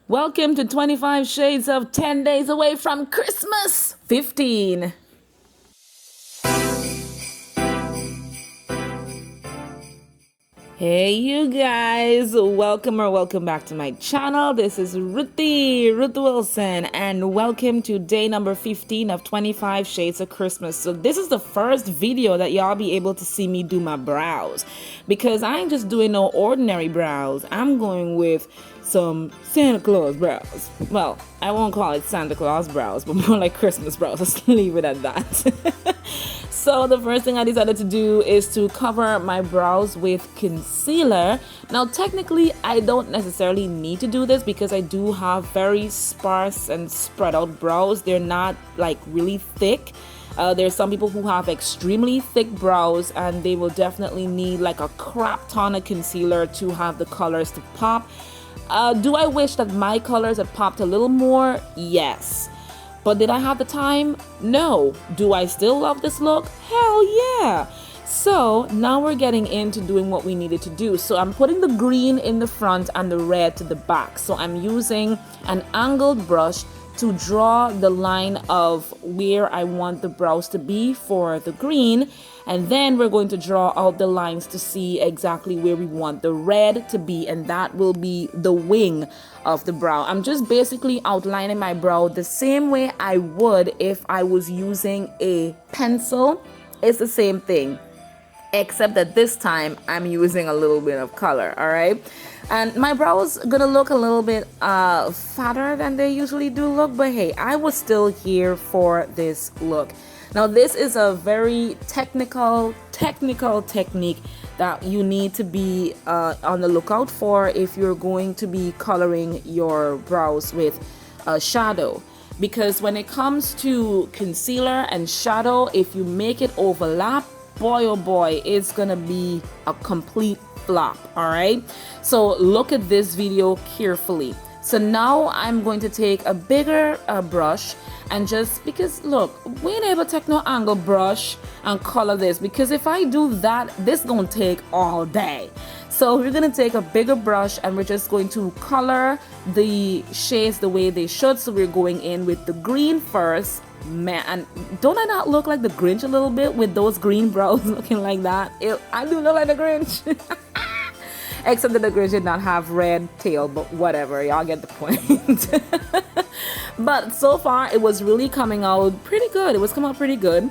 Welcome to 25 Shades of 10 Days Away from Christmas 15. Hey you guys, welcome back to my channel. This is Ruth Wilson, and welcome to day number 15 of 25 Shades of Christmas. So this is the first video that y'all be able to see me do my brows, because I ain't just doing no ordinary brows. I'm going with some Santa Claus brows. Well, I won't call it Santa Claus brows, but more like Christmas brows. Let's leave it at that. So the first thing I decided to do is to cover my brows with concealer. Now technically I don't necessarily need to do this because I do have very sparse and spread out brows. They're not like really thick. There's some people who have extremely thick brows and they will definitely need like a crap ton of concealer to have the colors to pop. Do I wish that my colors had popped a little more? Yes. But did I have the time? No. Do I still love this look? Hell yeah. So now we're getting into doing what we needed to do. So I'm putting the green in the front and the red to the back. So I'm using an angled brush to draw the line of where I want the brows to be for the green, and then we're going to draw out the lines to see exactly where we want the red to be, and that will be the wing of the brow. I'm just basically outlining my brow the same way I would if I was using a pencil. It's the same thing, except that this time I'm using a little bit of color. All right, and my brows gonna look a little bit fatter than they usually do look, but hey, I was still here for this look. Now this is a very technical technique that you need to be on the lookout for if you're going to be coloring your brows with a shadow. Because when it comes to concealer and shadow, if you make it overlap, boy oh boy, it's gonna be a complete flop. All right, so look at this video carefully. So now I'm going to take a bigger brush, and just because look, we ain't able to take no angle brush and color this, because if I do that, this gonna take all day. So we're gonna take a bigger brush and we're just going to color the shades the way they should. So we're going in with the green first. Man, and don't I not look like the Grinch a little bit with those green brows looking like that? I do look like the Grinch. Except that the Grinch did not have red tail, but whatever, y'all get the point. But so far it was really coming out pretty good. It was coming out pretty good.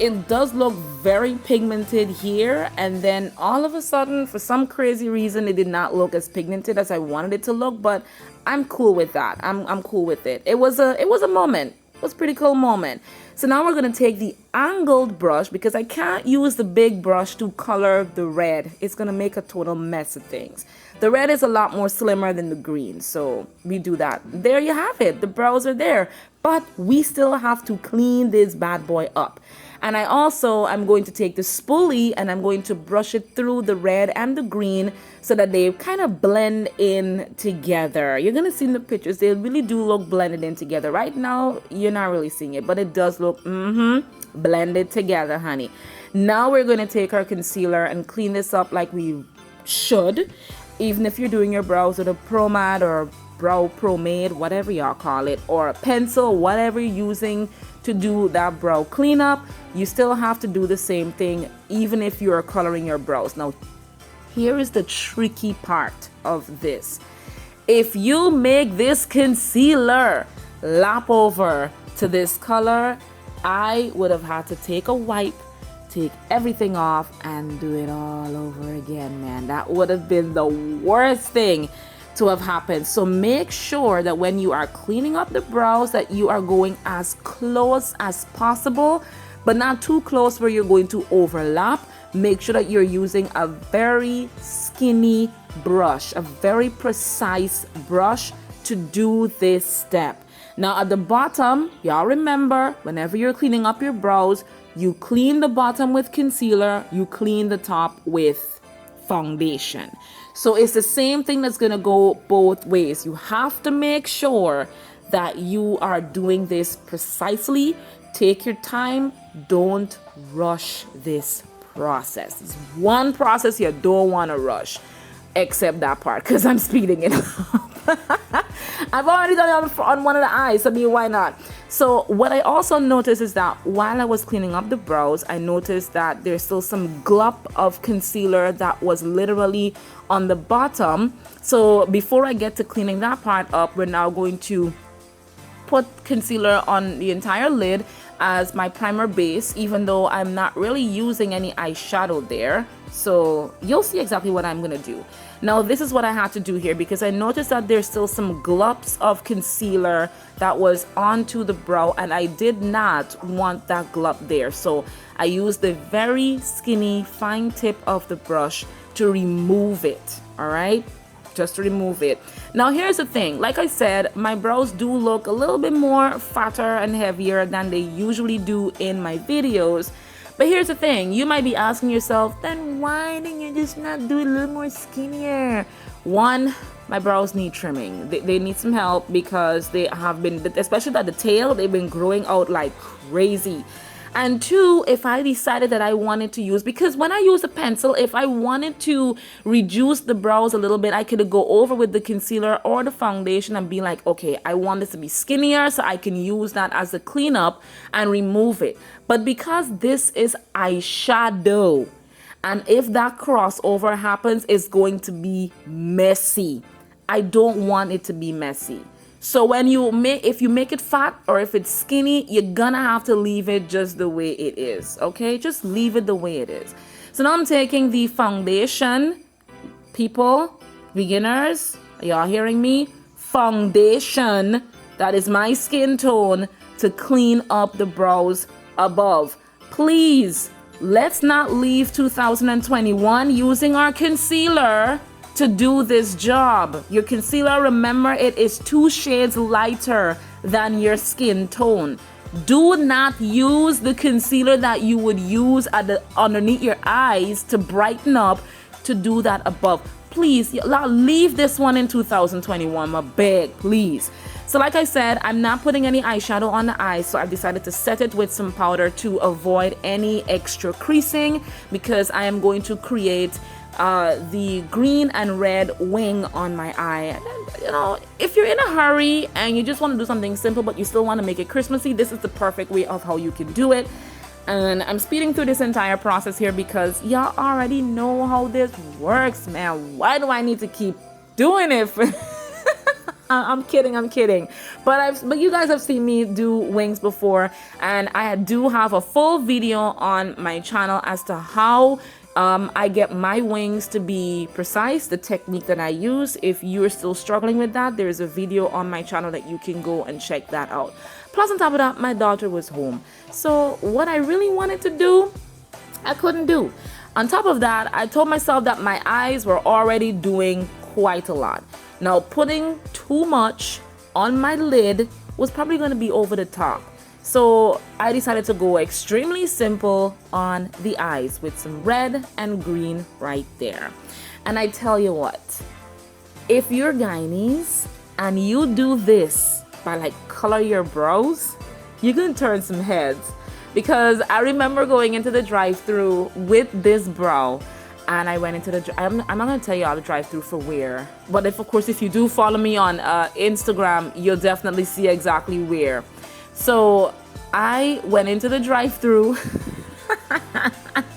It does look very pigmented here, and then all of a sudden, for some crazy reason, it did not look as pigmented as I wanted it to look, but I'm cool with that. I'm cool with it. It was a moment. It was a pretty cool moment. So now we're going to take the angled brush, because I can't use the big brush to color the red. It's going to make a total mess of things. The red is a lot more slimmer than the green, so we do that. There you have it. The brows are there, but we still have to clean this bad boy up. And I'm going to take the spoolie and I'm going to brush it through the red and the green so that they kind of blend in together. You're going to see in the pictures, they really do look blended in together. Right now, you're not really seeing it, but it does look blended together, honey. Now we're going to take our concealer and clean this up like we should. Even if you're doing your brows with a pomade or brow pomade, whatever y'all call it, or a pencil, whatever you're using to do that brow cleanup, you still have to do the same thing even if you're coloring your brows. Now here is the tricky part of this. If you make this concealer lap over to this color, I would have had to take a wipe, take everything off, and do it all over again, man. That would have been the worst thing to have happened. So make sure that when you are cleaning up the brows, that you are going as close as possible, but not too close where you're going to overlap. Make sure that you're using a very skinny brush, a very precise brush to do this step. Now at the bottom, y'all remember, whenever you're cleaning up your brows, you clean the bottom with concealer, you clean the top with foundation. So it's the same thing that's gonna go both ways. You have to make sure that you are doing this precisely. Take your time. Don't rush this process. It's one process you don't want to rush, except that part, because I'm speeding it up. I've already done it on one of the eyes. I mean, why not? So what I also noticed is that while I was cleaning up the brows, I noticed that there's still some glop of concealer that was literally on the bottom. So before I get to cleaning that part up, we're now going to put concealer on the entire lid as my primer base, even though I'm not really using any eyeshadow there. So you'll see exactly what I'm gonna do. Now this is what I had to do here because I noticed that there's still some glops of concealer that was onto the brow, and I did not want that glop there. So I used the very skinny fine tip of the brush to remove it. All right, just to remove it. Now here's the thing, like I said, my brows do look a little bit more fatter and heavier than they usually do in my videos. But here's the thing, you might be asking yourself, then why didn't you just not do it a little more skinnier? One, my brows need trimming. They need some help because they have been, especially at the tail, they've been growing out like crazy. And two, if I decided that I wanted to use, because when I use a pencil, if I wanted to reduce the brows a little bit, I could go over with the concealer or the foundation and be like, okay, I want this to be skinnier so I can use that as a cleanup and remove it. But because this is eyeshadow, and if that crossover happens, it's going to be messy. I don't want it to be messy. So when if you make it fat or if it's skinny, you're gonna have to leave it just the way it is, okay? Just leave it the way it is. So now I'm taking the foundation, people, beginners, are y'all hearing me? Foundation, that is my skin tone, to clean up the brows above. Please, let's not leave 2021 using our concealer to do this job. Your concealer, remember, it is 2 shades lighter than your skin tone. Do not use the concealer that you would use underneath your eyes to brighten up to do that above. Please, leave this one in 2021, my beg, please. So like I said, I'm not putting any eyeshadow on the eyes, so I've decided to set it with some powder to avoid any extra creasing, because I am going to create the green and red wing on my eye. And, you know, if you're in a hurry and you just want to do something simple but you still want to make it Christmassy, this is the perfect way of how you can do it. And I'm speeding through this entire process here because y'all already know how this works, man. Why do I need to keep doing it? I'm kidding. But you guys have seen me do wings before, and I do have a full video on my channel as to how I get my wings to be precise, the technique that I use. If you're still struggling with that, there's a video on my channel that you can go and check that out. Plus, on top of that, my daughter was home. So what I really wanted to do, I couldn't do. On top of that, I told myself that my eyes were already doing quite a lot. Now, putting too much on my lid was probably going to be over the top. So I decided to go extremely simple on the eyes with some red and green right there. And I tell you what, if you're gynaes and you do this by like color your brows, you're going to turn some heads. Because I remember going into the drive-thru with this brow, and I went into I'm not going to tell you all the drive-thru for where, but if you do follow me on Instagram, you'll definitely see exactly where. So I went into the drive-thru.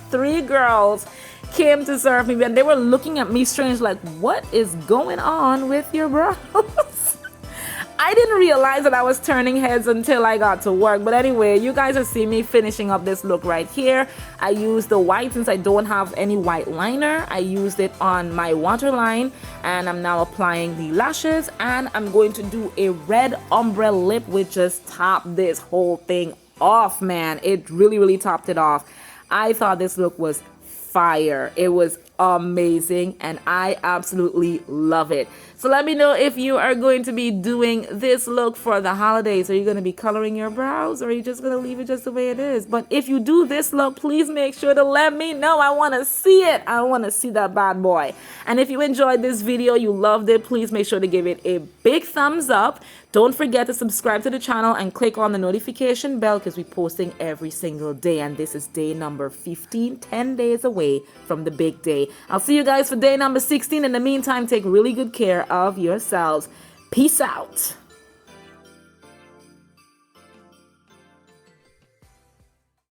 3 girls came to serve me, and they were looking at me strange like, what is going on with your brows? I didn't realize that I was turning heads until I got to work. But anyway, you guys have seen me finishing up this look right here. I used the white since I don't have any white liner. I used it on my waterline, and I'm now applying the lashes, and I'm going to do a red ombre lip, which just topped this whole thing off, man. It really topped it off. I thought this look was fire. It was amazing, and I absolutely love it. So let me know if you are going to be doing this look for the holidays. Are you going to be coloring your brows, or are you just going to leave it just the way it is? But if you do this look, please make sure to let me know. I want to see it. I want to see that bad boy. And if you enjoyed this video, you loved it, please make sure to give it a big thumbs up. Don't forget to subscribe to the channel and click on the notification bell, because we're posting every single day. And this is day number 15, 10 days away from the big day. I'll see you guys for day number 16. In the meantime, take really good care of yourselves. Peace out.